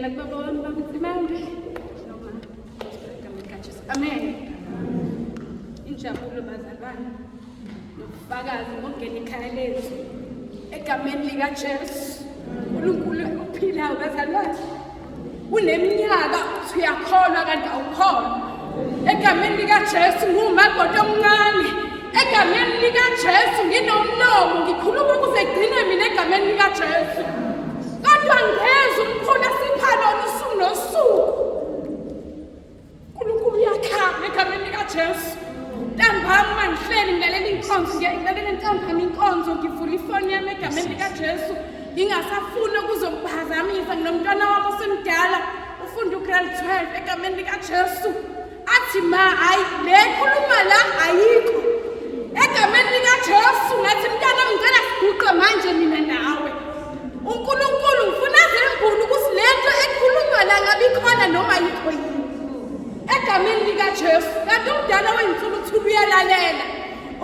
Ngiyabingelela kubaba wami bamsimande noma egameni kaJesu. Amen. Injabulo bazalwane nobufakazi ngokungena ekhaya lethu egameni likaJesu. uNkulunkulu ophilayo bazalwane. Uneminyaka uyakholwa kanti awukholwa. Egameni likaJesu ngumakoti omncane. Egameni likaJesu nginomlomo ngikhuluma ukuze igcine mina egameni likaJesu. Kodwa ngeza umkhulu esiphalo usuku nosuku. uNkulunkulu uyakhamba egameni likaJesu. Ntambama mangihleli ngilalela inkonzo ngilalela ntambama inkonzo ngivula ifoni yami egameni likaJesu. Ngingasafuni ukuzokuphazamisa nomntwana wami osemdala ufunda ugrade 12 egameni likaJesu. Athi ma hayi le khuluma la ayikho. Egameni likaJesu ngathi mntana ngicela siguqe manje mina nawe. uNkulunkulu ufuna zembulu ukuthi lento ekhulunywa la ngabe ikhona noma ayikho yini. Egameni likaJesu kanti umdala wenzuluthulu uyalalela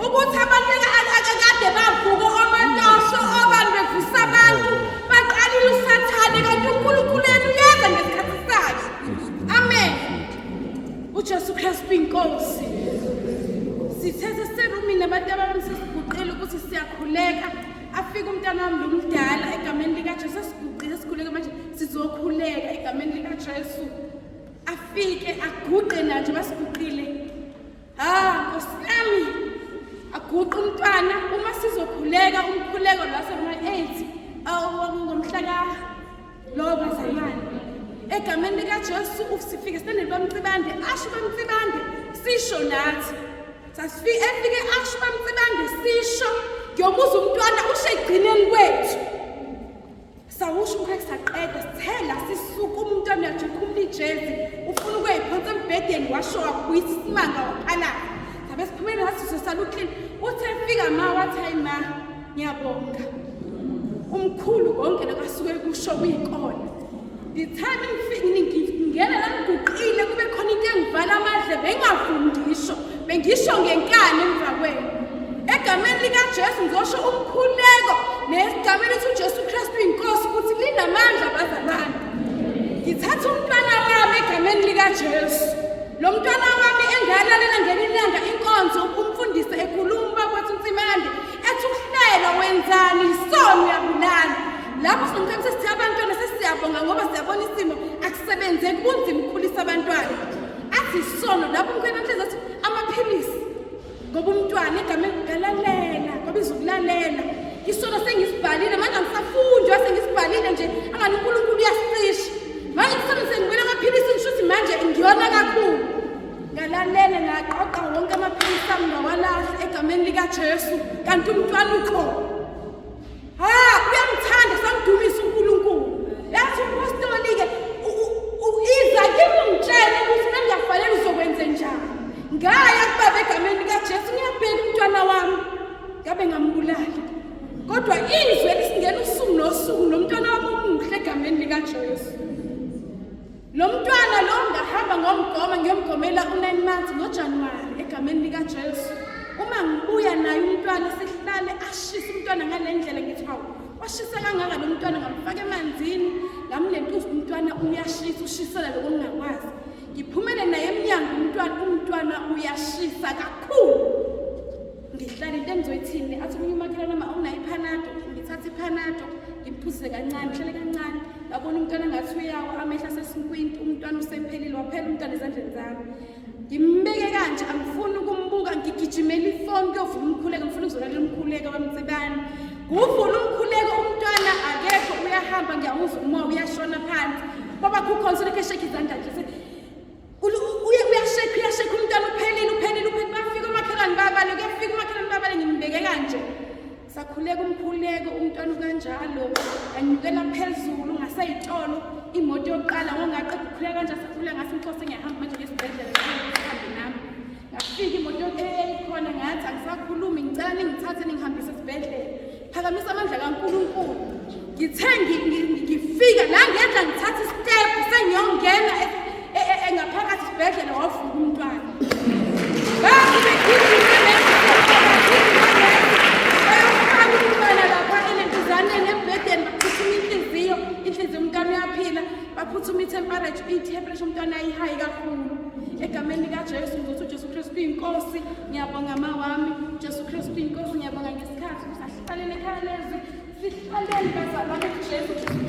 ukuthi abantu akade bavuka amantosho abantu bevusa abantu baqalile usathane kanti uNkulunkulu uyeza ngesikhathi sakhe. Amen. uJesu Kristu inkosi. Sithethe serumini abantu abamsiguqile ukuthi siyakhuleka. Afika umntana wami lo mdala egameni likaJesu siguqile sikhuleka manje sizokhuleka egameni likaJesu. Afike aguqe nanje basiguqile. Nkosi yami aguqe umntwana uma sizokhuleka umkhuleko lwasema-8 ngomhla lo bazalwane. Egameni likaJesu sifike sithandele bamtsibande asho bamtsibande sisho nathi. Efike asho bamtsibande sisho ngiyobuza umntwana usegcineni kwethu. Sawusho ukuthi saqeda sithela sisukuma umntwana yajukumla ijezi ufuna ukuyiphansa embhedeni washo wabuyisa isimanga waphala. Sabe siphumele nathi saluklini uthe efika ma wathi hayi ma ngiyabonga. Umkhulu konke lokasuke kusho kuyikona. Ngithanda ngingena la ngiguqile kube khona into engivala amadle bengavumi ngisho bengisho ngenkani emva kwenu. Egameni likaJesu ngizosho umkhuleko negameni lithi uJesu Kristu inkosi ukuthi linamandla bazalwane. Ngithatha umntwana wami egameni likaJesu. Lo mntwana wami engalalela ngelilanga inkonzo umfundisi ekhuluma bakwethu Nsimande ethi uhlelo wenzani isono uyabulala. Lapho singithatha sithi abantwana sesiyabonga ngoba siyabona isimo akusebenzeki kunzima ukukhulisa abantwana. Athi isono lapho umkhwena mhlezi athi amaphilisi ngoba umntwana egameni ngalalela ngoba izokulalela. Isono sengisibhalile manje angisafundi wasengisibhalile nje angani uNkulunkulu uyasisha. Manje kusebenze ngibona amaphilisi ngishuthi manje ngiyona kakhulu. Ngalalela ngaqoqa wonke amaphilisi ami ngawalahla egameni likaJesu kanti umntwana ukhona. Uyamthanda samdumisa uNkulunkulu. Yathi umpostoli-ke iza kimi ngitshela ukuthi nangiyafanele uzokwenze njani. Ngaya kubaba egameni likaJesu ngiyabheka umntwana wami ngabe ngambulali. Kodwa izwe lisingena usuku nosuku nomntwana wami umuhle egameni likaJesu. Lo mntwana lo ngahamba ngomgoma ngiyomgomela u9 months ngoJanuwari egameni likaJesu. Uma ngibuya naye umntwana sihlale ashisa umntwana ngalendlela ngithi hawu washisa kangaka lo mntwana ngamfaka emanzini ngamlentuza umntwana uyashisa ushisela lokho ngingakwazi. Ngiphumele naye eminyango umntwana uyashisa kakhulu. Ngihlala into engizoyithini athi umunye umakhelwane uma unayo iPanado ngithatha iPanado ngiphuze kancane hlale kancane ngabona umntwana ngathi uyawo amehla sesinkwinti umntwana usephelile waphela umntwana ezandleni zami. Ngimbeke kanje angifuni ukumbuka ngigijimela ifoni kuyovula umkhuleko ngifuna ukuzolalela umkhuleko bamtsibane. Nguvula umkhuleko umntwana akekho uyahamba ngiyawuzwa umoya uyashona phansi. Baba kukhonsole ke shake izandla nje uyashake umntwana uphelile bafika umakhelwane babale kuyafika umakhelwane babale ngimbeke kanje. Sakhuleka umkhuleko umntwana kanjalo anyukela phezulu ngasayitolo imoto yokuqala ngongaqeda ukukhuleka kanje sakhuleka ngase inhloso ngiyahamba manje ngesibhedlela ngihambe nami. Ngafika imoto ekhona ngathi angisakhulumi ngicela ningithathe ningihambise esibhedlela. Phakamisa amandla kaNkulunkulu. Ngithe ngifika la ngenza ngithatha istep sengiyongena ngaphakathi esibhedlela wavuka umntwana. Bathi begijima umntwana lapha enentuzaneni embhedeni bakhishima inhliziyo umntwana uyaphila. baphuthuma i-temperature umntwana ayi-high kakhulu. Egameni likaJesu ngizothi uJesu Kristu inkosi, ngiyabonga mawami, Jesu Kristu inkosi, ngiyabonga ngesikhathi sihlalele ekhaya lezi, sihlalele bazalwane kuJesu